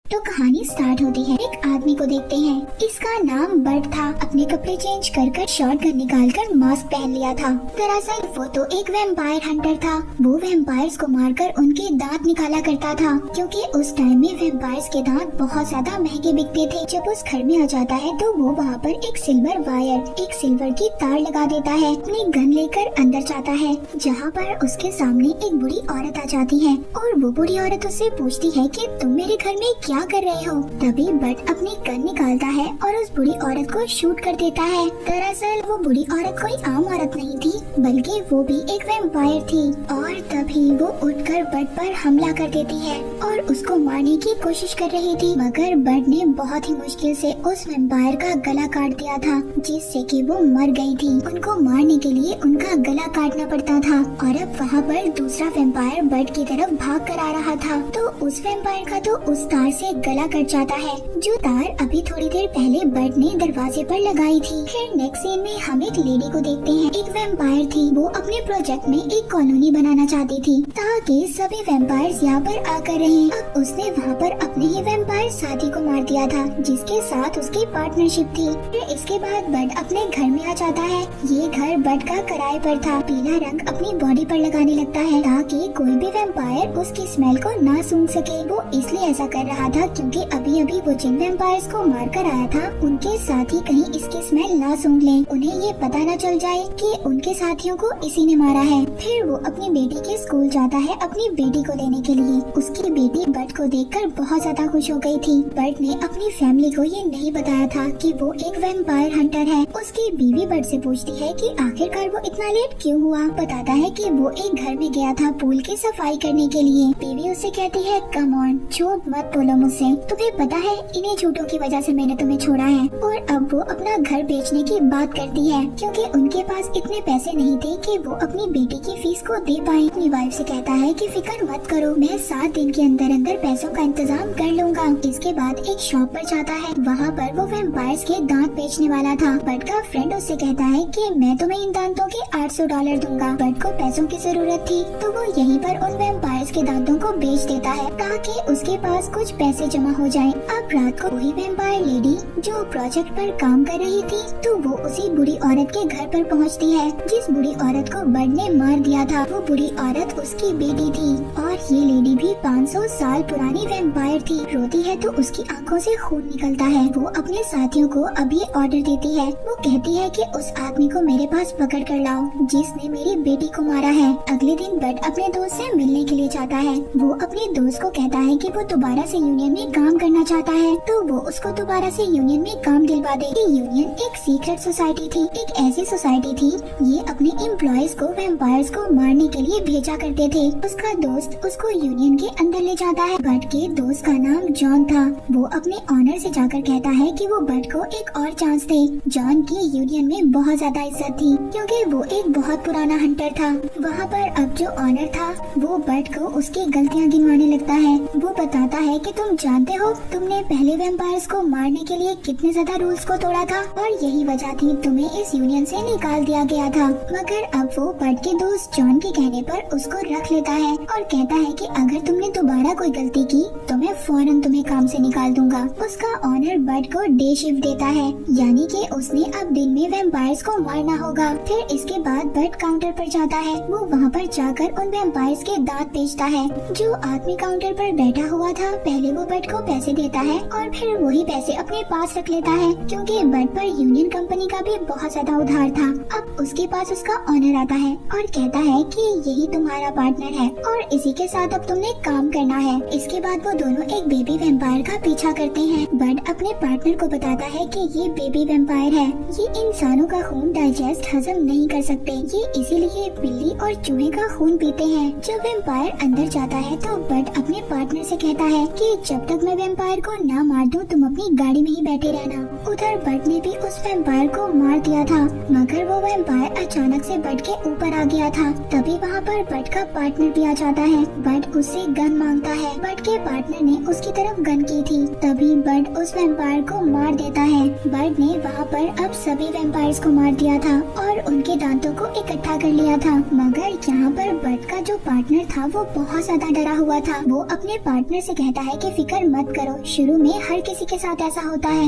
तो कहानी स्टार्ट होती है। एक आदमी को देखते हैं, इसका नाम बट था। अपने कपड़े चेंज कर शॉटगन निकाल कर मास्क पहन लिया था। दरअसल वो तो एक वैम्पायर हंटर था। वो वैम्पायर्स को मारकर उनके दांत निकाला करता था, क्योंकि उस टाइम में वैम्पायर्स के दांत बहुत ज्यादा महंगे बिकते थे। जब उस घर में आ जाता है तो वो वहाँ पर एक सिल्वर वायर, एक सिल्वर की तार लगा देता है। अपनी गन लेकर अंदर जाता है, जहाँ पर उसके सामने एक बुरी औरत आ जाती है और वो बुरी औरत उससे पूछती है कि तुम मेरे घर में क्या कर रहे हो। तभी बट अपनी गन निकालता है और उस बुरी औरत को शूट कर देता है। दरअसल वो बुरी औरत कोई आम औरत नहीं थी, बल्कि वो भी एक वैम्पायर थी। और तभी वो उठकर बट पर हमला कर देती है और उसको मारने की कोशिश कर रही थी, मगर बट ने बहुत ही मुश्किल से उस वैम्पायर का गला काट दिया था, जिससे कि वो मर गई थी। उनको मारने के लिए उनका गला काटना पड़ता था और अब वहाँ पर दूसरा वैम्पायर बट की तरफ भाग कर आ रहा था। तो उस वैम्पायर का तो उस तार से गला कट जाता है, जो तार अभी थोड़ी देर पहले बट ने दरवाजे पर लगाई थी। फिर नेक्स्ट सीन में हम एक लेडी को देखते हैं। एक वैम्पायर थी, वो अपने प्रोजेक्ट में एक कॉलोनी बनाना चाहती थी ताकि सभी वैम्पायर्स यहाँ पर आकर रहें। अब उसने वहाँ पर अपने ही वैम्पायर साथी को मार दिया था, जिसके साथ उसकी पार्टनरशिप थी। फिर इसके बाद बट अपने घर में आ जाता है। ये घर बट का किराए पर था। पीला रंग अपनी बॉडी पर लगाने लगता है ताकि कोई भी वैम्पायर उसकी स्मेल को ना सूंघ सके। वो इसलिए ऐसा कर रहा था क्योंकि अभी अभी वो जिन वैम्पायर्स को मार कर आया था, उनके साथी कहीं इसकी स्मेल ना सूंघ लें, उन्हें ये पता न चल जाए कि उनके साथियों को इसी ने मारा है। फिर वो अपनी बेटी के स्कूल जाता है अपनी बेटी को लेने के लिए। उसकी बेटी बट को देखकर बहुत ज्यादा खुश हो गई थी। बट ने अपनी फैमिली को ये नहीं बताया था कि वो एक वैम्पायर हंटर है। उसकी बीवी बट से पूछती है कि आखिरकार वो इतना लेट क्यों हुआ। बताता है कि वो एक घर में गया था पूल की सफाई करने के लिए। बीवी उससे कहती है, कम ऑन, झूठ मत बोलो मुझसे, तुम्हें पता है इन्हीं झूठों की वजह से मैंने तुम्हें छोड़ा है। और अब वो अपना घर बेचने की बात करती है, क्योंकि उनके पास इतने पैसे नहीं थे कि वो अपनी बेटी की फीस को दे पाए। अपनी वाइफ से कहता है कि फिक्र मत करो, मैं 7 दिन के अंदर अंदर पैसों का इंतजाम कर लूंगा। इसके बाद एक शॉप पर जाता है, वहाँ पर वो वैम्पायर्स के दांत बेचने वाला था। बट का फ्रेंड उससे कहता है कि मैं तुम्हें इन दांतों के $800 दूंगा। बट को पैसों की जरूरत थी, तो वो यहीं पर उन वैम्पायर्स के दांतों को बेच देता है ताकि उसके पास कुछ पैसे जमा हो जाएं। अब रात को वही वैम्पायर लेडी जो प्रोजेक्ट पर काम कर रही थी, तो वो उसी बुरी औरत के घर पर पहुंचती है, जिस बुरी औरत को बट ने मार दिया था। वो बुरी औरत उसकी बेटी थी और ये लेडी भी 500 साल पुरानी वैम्पायर थी। रोती है तो उसकी आंखों से खून निकलता है। वो अपने साथियों को अभी ऑर्डर देती है। वो कहती है कि उस आदमी को मेरे पास पकड़ कर लाओ जिसने मेरी बेटी को मारा है। अगले दिन बट अपने दोस्त से मिलने के लिए जाता है। वो अपने दोस्त को कहता है कि वो दोबारा से यूनियन में काम करना चाहता है, तो वो उसको दोबारा से यूनियन में काम दिलवा दे। यूनियन एक सीक्रेट सोसाइटी थी, एक ऐसी सोसाइटी थी ये अपने एम्प्लॉयज को वैम्पायर्स को मारने के लिए भेजा करते थे। उसका दोस्त उसको यूनियन के अंदर ले जाता है। बट के दोस्त का नाम जॉन था। वो अपने ऑनर से जाकर कहता है कि वो बट को एक और चांस दे। जॉन की यूनियन में बहुत ज्यादा इज्जत थी, क्योंकि वो एक बहुत पुराना हंटर था। वहाँ पर अब जो ऑनर था वो बट को उसकी गलतियाँ गिनवाने लगता है। वो बताता है कि तुम जानते हो तुमने पहले वैम्पायर्स को मारने के लिए कितने ज्यादा रूल्स को तोड़ा था और यही वजह थी तुम्हें इस यूनियन से निकाल दिया गया था। मगर अब वो बट के दोस्त जॉन के कहने पर उसको रख लेता है और कहता है कि अगर तुमने दोबारा कोई गलती की तो मैं फौरन तुम्हें काम से निकाल दूंगा। उसका ऑनर बट को डे शिफ्ट देता है, यानी कि उसने अब दिन में वैम्पायर्स को मारना होगा। फिर इसके बाद बट काउंटर पर जाता है। वो वहाँ पर जाकर उन वैम्पायर्स के दांत बेचता है। जो आदमी काउंटर पर बैठा हुआ था पहले वो बट को पैसे देता है और फिर वही पैसे अपने पास रख लेता है, क्योंकि बट पर यूनियन कंपनी का भी बहुत ज्यादा उधार था। अब उसके पास उसका ऑनर आता है और कहता है कि यही तुम्हारा पार्टनर है और इसी के साथ अब तुमने काम करना है। इसके बाद वो दोनों एक बेबी वैम्पायर का पीछा करते हैं। बट अपने पार्टनर को बताता है कि ये बेबी वैम्पायर है, ये इंसानों का खून डाइजेस्ट हजम नहीं कर सकते, ये इसीलिए बिल्ली और चूहे का खून पीते हैं। जब वैम्पायर अंदर जाता है तो बट अपने पार्टनर से कहता है कि जब तक मैं वैम्पायर को ना मार दूं तुम अपनी गाड़ी में ही बैठे रहना। उधर बट ने भी उस वैम्पायर को मार दिया था, मगर वो वैम्पायर अचानक से बट के ऊपर आ गया था। तभी वहाँ पर बट का पार्टनर भी आ जाता है। बट उससे गन मांगता है। बट के पार्टनर ने उसकी तरफ गन की थी, तभी बट उस वैम्पायर को मार देता है। बट ने वहाँ पर अब सभी वैम्पायर्स को मार दिया था और उनके दांतों को इकट्ठा कर लिया था। मगर यहाँ पर बट का जो पार्टनर था वो बहुत ज्यादा डरा हुआ था। वो अपने पार्टनर से कहता है कि फिक्र मत करो, शुरू में हर किसी के साथ ऐसा होता है।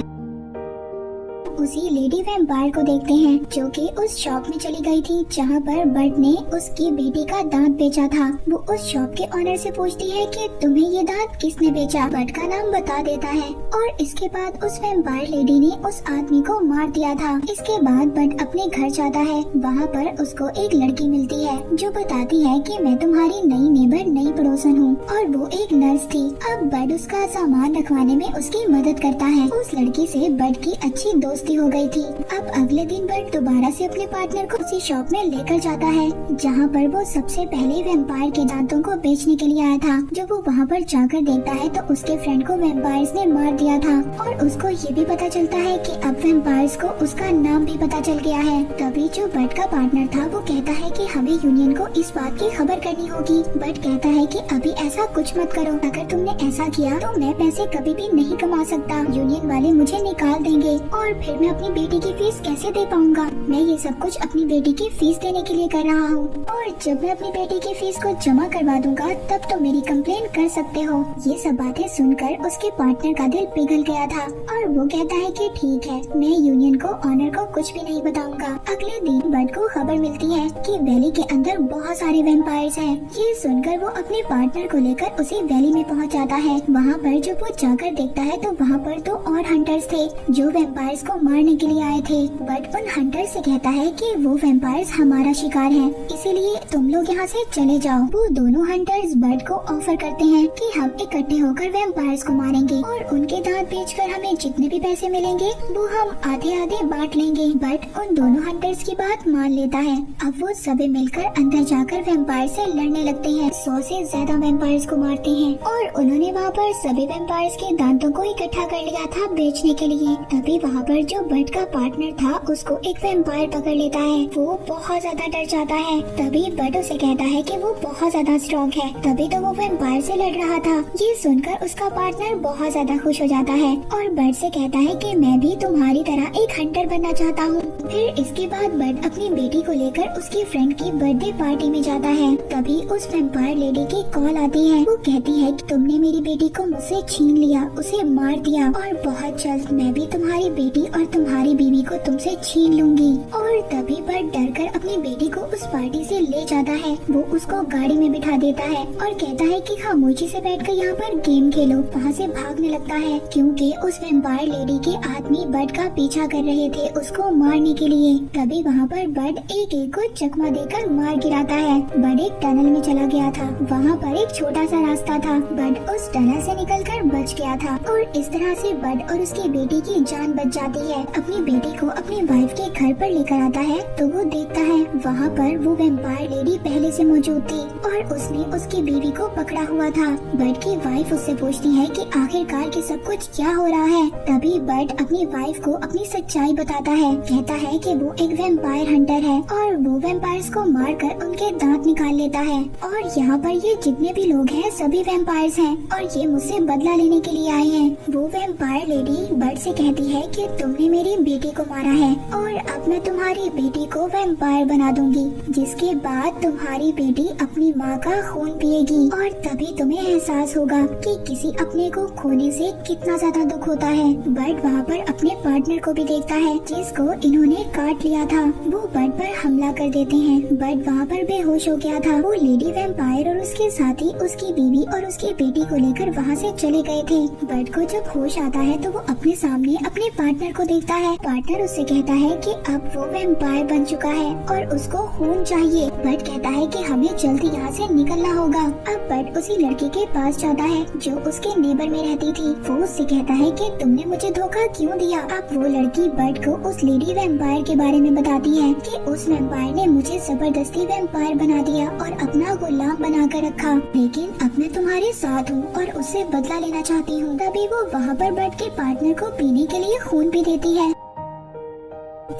उसी लेडी वैम्पायर को देखते हैं जो कि उस शॉप में चली गई थी जहाँ पर बर्ड ने उसकी बेटी का दांत बेचा था। वो उस शॉप के ऑनर से पूछती है कि तुम्हें ये दांत किसने बेचा। बर्ड का नाम बता देता है और इसके बाद उस वैम्पायर लेडी ने उस आदमी को मार दिया था। इसके बाद बर्ड अपने घर जाता है। वहाँ पर उसको एक लड़की मिलती है जो बताती है कि मैं तुम्हारी नई नेबर, नई पड़ोसन हूँ, और वो एक नर्स थी। अब बर्ड उसका सामान रखवाने में उसकी मदद करता है। उस लड़की से बर्ड की अच्छी दोस्ती हो गई थी। अब अगले दिन बर्ड दोबारा से अपने पार्टनर को उसी शॉप में लेकर जाता है जहाँ पर वो सबसे पहले वैम्पायर के दांतों को बेचने के लिए आया था। जब वो वहाँ पर जाकर देखता है तो उसके फ्रेंड को वैम्पायर्स ने मार दिया था और उसको ये भी पता चलता है कि अब वैम्पायर्स को उसका नाम भी पता चल गया है। तभी जो बर्ड का पार्टनर था वो कहता है कि हमें यूनियन को इस बात की खबर करनी होगी। बर्ड कहता है कि अभी ऐसा कुछ मत करो, अगर तुमने ऐसा किया तो मैं पैसे कभी भी नहीं कमा सकता, यूनियन वाले मुझे निकाल देंगे और फिर मैं अपनी बेटी की फीस कैसे दे पाऊंगा। मैं ये सब कुछ अपनी बेटी की फीस देने के लिए कर रहा हूँ और जब मैं अपनी बेटी की फीस को जमा करवा दूंगा तब तो मेरी कंप्लेन कर सकते हो। ये सब बातें सुनकर उसके पार्टनर का दिल पिघल गया था और वो कहता है कि ठीक है, मैं यूनियन को ऑनर को कुछ भी नहीं बताऊंगा। अगले दिन बर्ड को खबर मिलती है कि वैली के अंदर बहुत सारे वैम्पायर्स हैं। ये सुनकर वो अपने पार्टनर को लेकर उसी वैली में पहुंच जाता है। वहाँ पर जब वो जाकर देखता है तो वहाँ पर तो और हंटर्स थे जो वैम्पायर्स को मारने के लिए आए थे। बट उन हंटर से कहता है कि वो वैम्पायर्स हमारा शिकार हैं, इसीलिए तुम लोग यहाँ से चले जाओ। वो दोनों हंटर्स बर्ड को ऑफर करते हैं कि हम इकट्ठे होकर वैम्पायर्स को मारेंगे और उनके दांत बेचकर हमें जितने भी पैसे मिलेंगे वो हम आधे आधे बांट लेंगे। बट उन दोनों हंटर्स की बात मान लेता है। अब वो सभी मिलकर अंदर जाकर वैम्पायर से लड़ने लगते हैं। 100 से ज्यादा वैम्पायर्स को मारते हैं और उन्होंने वहाँ पर सभी वैम्पायर्स के दांतों को इकट्ठा कर लिया था बेचने के लिए। तभी वहाँ पर जो बर्ड का पार्टनर था उसको एक वैम्पायर पकड़ लेता है। वो बहुत ज्यादा डर जाता है। तभी बर्ड उसे कहता है कि वो बहुत ज्यादा स्ट्रॉन्ग है, तभी तो वो वैम्पायर से लड़ रहा था। ये सुनकर उसका पार्टनर बहुत ज्यादा खुश हो जाता है और बर्ड से कहता है कि मैं भी तुम्हारी तरह एक हंटर बनना चाहता हूँ। फिर इसके बाद बर्ड अपनी बेटी को लेकर उसकी फ्रेंड की बर्थडे पार्टी में जाता है। तभी उस वैम्पायर लेडी की कॉल आती है। वो कहती है कि तुमने मेरी बेटी को मुझसे छीन लिया, उसे मार दिया और बहुत जल्द मैं भी तुम्हारी बेटी और तुम्हारी बीवी को तुमसे छीन लूंगी। और तभी बर्ड डरकर अपनी बेटी को उस पार्टी से ले जाता है। वो उसको गाड़ी में बिठा देता है और कहता है कि खामोशी से बैठकर यहाँ पर गेम खेलो। वहाँ से भागने लगता है क्योंकि उस वैम्पायर लेडी के आदमी बर्ड का पीछा कर रहे थे उसको मारने के लिए। तभी वहाँ पर बर्ड एक एक को चकमा देकर मार गिराता है। बर्ड एक टनल में चला गया था। वहाँ पर एक छोटा सा रास्ता था। बर्ड उस टनल से निकलकर बच गया था और इस तरह से बर्ड और उसकी बेटी की जान बच जाती है। अपनी बेटी को अपनी वाइफ के घर पर लेकर आता है तो वो देखता है वहाँ पर वो वैम्पायर लेडी पहले से मौजूद थी और उसने उसकी बीवी को पकड़ा हुआ था। बर्ड की वाइफ उससे पूछती है कि आखिरकार ये सब कुछ क्या हो रहा है। तभी बर्ड अपनी वाइफ को अपनी सच्चाई बताता है। कहता है कि वो एक वैम्पायर हंटर है और वो वैम्पायर्स को मारकर उनके दांत निकाल लेता है और यहाँ पर ये जितने भी लोग हैं सभी वैम्पायर्स हैं और ये मुझसे बदला लेने के लिए आए हैं। वो वैम्पायर लेडी बर्ड से कहती है कि तुमने मेरी बेटी को मारा है और अब मैं तुम्हारी बेटी को वैम्पायर बना दूंगी, जिसके बाद तुम्हारी बेटी अपनी माँ का खून पिएगी और तभी तुम्हें एहसास होगा कि किसी अपने को खोने से कितना ज्यादा दुख होता है। बर्ड वहाँ पर अपने पार्टनर को भी देखता है जिसको इन्होंने काट लिया था। वो बर्ड पर हमला कर देते हैं। बर्ड वहाँ पर बेहोश हो गया था। वो लेडी वैम्पायर और उसके साथी उसकी बीवी और उसकी बेटी को लेकर वहाँ से चले गए थे। बर्ड को जब होश आता है तो वो अपने सामने अपने पार्टनर को देखता है। पार्टनर उससे कहता है कि अब वो वैम्पायर बन चुका है और उसको खून चाहिए। बर्ड कहता है कि हमें जल्दी यहाँ से निकलना होगा। अब बर्ड उसी लड़की के पास जाता है जो उसके नेबर में रहती थी। वो उससे कहता है कि तुमने मुझे धोखा क्यों दिया। अब वो लड़की बर्ड को उस लेडी वैम्पायर के बारे में बताती है कि उस वैम्पायर ने मुझे जबरदस्ती वैम्पायर बना दिया और अपना गुलाम बना कर रखा, लेकिन अब मैं तुम्हारे साथ हूँ और उससे बदला लेना चाहती हूँ। तभी वो वहाँ पर बर्ड के पार्टनर को पीने के लिए खून भी देती है।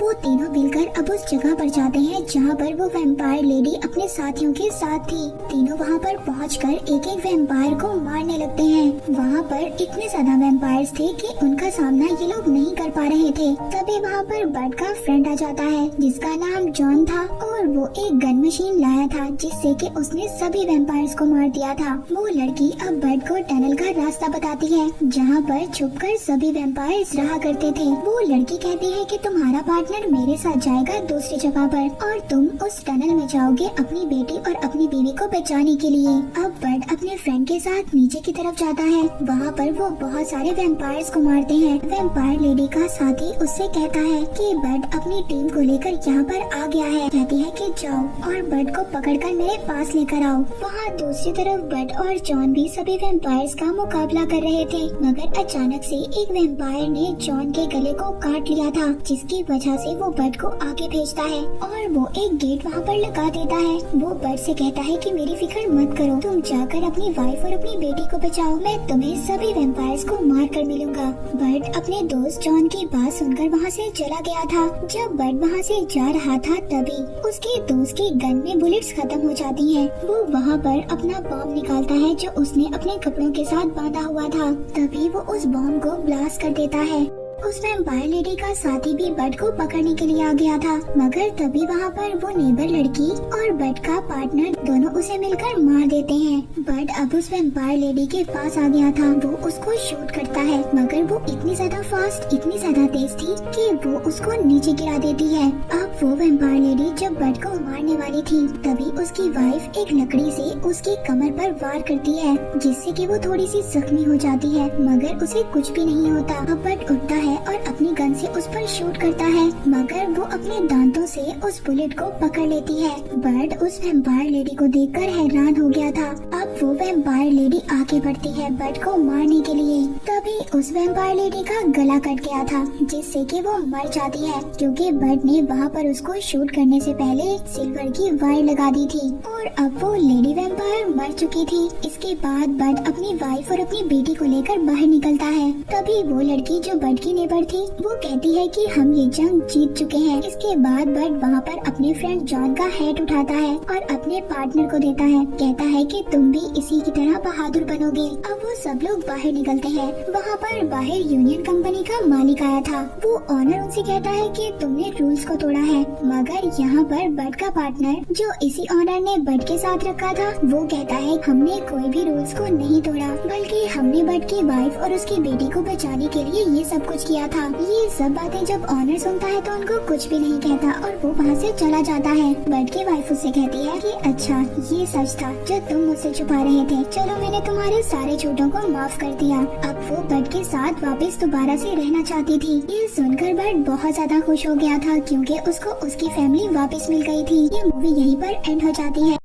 वो तीनों मिलकर अब उस जगह पर जाते हैं जहाँ पर वो वैम्पायर लेडी अपने साथियों के साथ थी। तीनों वहाँ पर पहुंचकर एक एक वैम्पायर को मारने लगते हैं। वहाँ पर इतने ज्यादा वैम्पायर्स थे कि उनका सामना ये लोग नहीं कर पा रहे थे। तभी वहाँ पर बर्ड का फ्रेंड आ जाता है जिसका नाम जॉन था और वो एक गन मशीन लाया था जिससे कि उसने सभी वैम्पायर्स को मार दिया था। वो लड़की अब बर्ड को टनल का रास्ता बताती है जहाँ पर छुपकर सभी वैम्पायर्स रहा करते थे। वो लड़की कहती है कि तुम्हारा पार्टनर मेरे साथ जाएगा दूसरी जगह पर और तुम उस टनल में जाओगे अपनी बेटी और अपनी बीवी को बचाने के लिए। अब बर्ड अपने फ्रेंड के साथ नीचे की तरफ जाता है। वहाँ पर वो बहुत सारे वैम्पायर्स को मारते हैं। वैम्पायर लेडी का साथी उससे कहता है कि बर्ड अपनी टीम को लेकर यहाँ पर आ गया है। कहती है कि जाओ और बर्ड को पकड़कर मेरे पास लेकर आओ। वहाँ दूसरी तरफ बर्ड और जॉन भी सभी वैम्पायर्स का मुकाबला कर रहे थे, मगर अचानक से एक वैम्पायर ने जॉन के गले को काट लिया था जिसकी वजह से वो बर्ड को आगे भेजता है और वो एक गेट वहाँ पर लगा देता है। वो बर्ड से कहता है कि मेरी फिक्र मत करो, तुम जाकर अपनी वाइफ और अपनी बेटी को बचाओ, मैं तुम्हें सभी वैम्पायर्स को मार कर मिलूंगा। बर्ड अपने दोस्त जॉन की बात सुनकर वहाँ से चला गया था। जब बर्ड वहाँ से जा रहा था तभी उसके दोस्त की गन में बुलेट्स खत्म हो जाती हैं। वो वहाँ पर अपना बॉम्ब निकालता है जो उसने अपने कपड़ों के साथ बांधा हुआ था। तभी वो उस बॉम्ब को ब्लास्ट कर देता है। उस वैम्पायर लेडी का साथी भी बर्ड को पकड़ने के लिए आ गया था, मगर तभी वहाँ पर वो नेबर लड़की और बर्ड का पार्टनर दोनों उसे मिलकर मार देते हैं। बर्ड अब उस वैम्पायर लेडी के पास आ गया था। वो उसको शूट करता है, मगर वो इतनी ज्यादा फास्ट, इतनी ज्यादा तेज थी कि वो उसको नीचे गिरा देती है। अब वो वैम्पायर लेडी जब बर्ड को मारने वाली थी तभी उसकी वाइफ एक लकड़ी से उसकी कमर पर वार करती है जिससे कि वो थोड़ी सी जख्मी हो जाती है, मगर उसे कुछ भी नहीं होता। अब बर्ड उठता है और अपनी गन से उस पर शूट करता है, मगर वो अपने दांतों से उस बुलेट को पकड़ लेती है। बर्ड उस वैम्पायर लेडी को देखकर हैरान हो गया था। अब वो वैम्पायर लेडी आगे बढ़ती है बर्ड को मारने के लिए। तभी उस वैम्पायर लेडी का गला कट गया था जिससे कि वो मर जाती है क्योंकि बर्ड ने वहाँ पर उसको शूट करने से पहले सिल्वर की वायर लगा दी थी और अब वो लेडी वैम्पायर मर चुकी थी। इसके बाद बर्ड अपनी वाइफ और अपनी बेटी को लेकर बाहर निकलता है। तभी वो लड़की जो बर्ड की नेबर थी वो कहती है कि हम ये जंग जीत चुके हैं। इसके बाद बर्ड वहाँ पर अपने फ्रेंड जॉन का हेड उठाता है और अपने पार्टनर को देता है। कहता है कि तुम भी इसी की तरह बहादुर बनोगे। अब वो सब लोग बाहर निकलते हैं। वहाँ पर बाहर यूनियन कंपनी का मालिक आया था। वो ऑनर उनसे कहता है कि तुमने रूल्स को तोड़ा है, मगर यहाँ पर बर्ड का पार्टनर जो इसी ऑनर ने बर्ड के साथ रखा था वो कहता है हमने कोई भी रूल्स को नहीं तोड़ा, बल्कि हमने बर्ड की वाइफ और उसकी बेटी को बचाने के लिए ये सब कुछ किया था। ये सब बातें जब ऑनर सुनता है तो उनको कुछ भी नहीं कहता और वो वहाँ से चला जाता है। बर्ड की वाइफ उससे कहती है कि अच्छा ये सच था जो तुम मुझसे छुपा रहे थे, चलो मैंने तुम्हारे सारे झूठों को माफ कर दिया। अब वो बर्ड के साथ वापस दोबारा से रहना चाहती थी। ये सुनकर बर्ड बहुत ज्यादा खुश हो गया था क्योंकि उसको उसकी फैमिली वापस मिल गई थी। ये मूवी यहीं पर एंड हो जाती है।